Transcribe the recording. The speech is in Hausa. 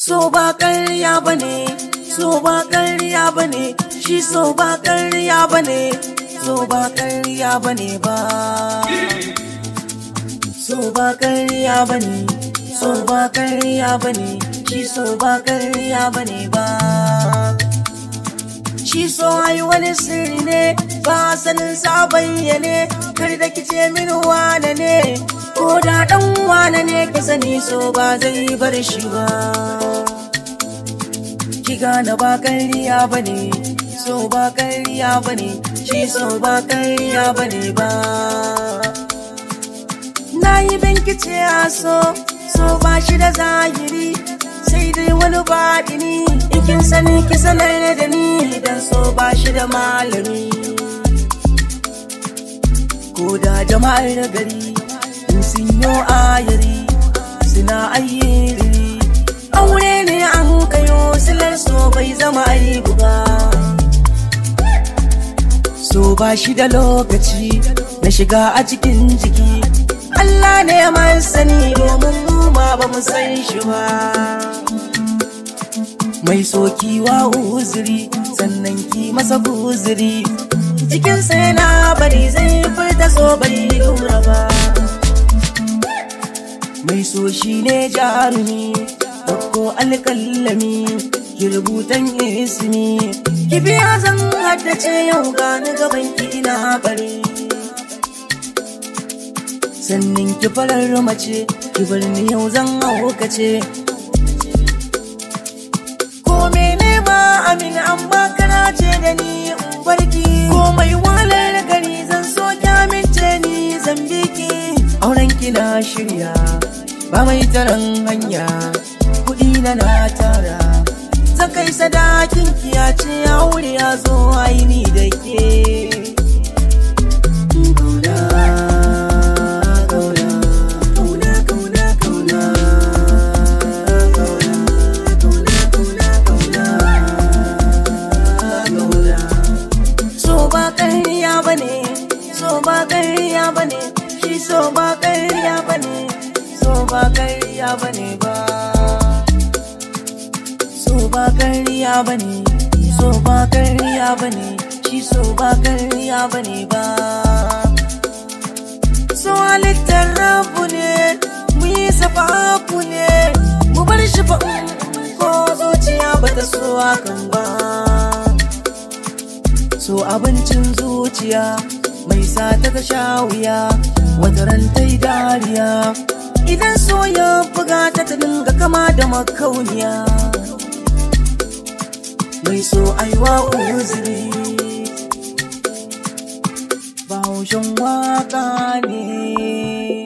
So ba ƙarya bane, so ba ƙarya bane, shi so ba ƙarya bane, so ba ƙarya bane ba. So ba ƙarya bane, so ba ƙarya bane, shi so ba ƙarya bane ba. Shi so ai wani sirri ne, ba sanin sa bayyane, kar da kice min wane ne, ko da ɗan wane ne ka sani so ba zai bar shi ba. Ki gane ba ƙarya bane, so ba ƙarya bane, shi so ba ƙarya bane ba. Na yi binkice a so ba shi da zahiri, sai dai wani baɗini, in kin sani ki sanar da ni, dan so ba shi da malami. Ko da jama'ar gari in sun yo ayari suna ayyiri, aure ne an kayo silar so bai zama aibu ba. So ba shi da lokaci na shiga a cikin jiki, Allah ne mai sani domin mu ma ba mu san shi ba. Mai soki wa uzuri sannan ki masa guzuri, cikin sai na bari zai furta so bai lura ba. Mai so shi ne jarumi, ɗauko alƙalami, ki rubutan ismi, ki biya zan haddace yau gani gaban ki ina bari. Sannan ki farar mace, ki bar ni yau zan haukace. Ko mene ma amin amma kana ce da ni in barki, ko mai walar gari zan so ki amince ni zan biki. Auren ki na shirya ba mai taron hanya, kuɗi na tara, zan kai sadakin ki ya ce aure ya zo aini da ke. So ba ƙarya bane, so ba ƙarya bane, shi so ba ƙarya bane, so ba ƙarya bane ba. So ba ƙarya bane, so ba ƙarya bane, shi so ba ƙarya bane ba. So halittar rabu ne, mu yi safaku ne, mu bar shi fa ko zuciya bata so hakan ba. So abincin zuciya mai sa ta sha wuya, wata ran ta yi dariya, idan so ya buga ta dinga kama da makauniya. Mai so aiwa uzuri, bahaushen waka ne.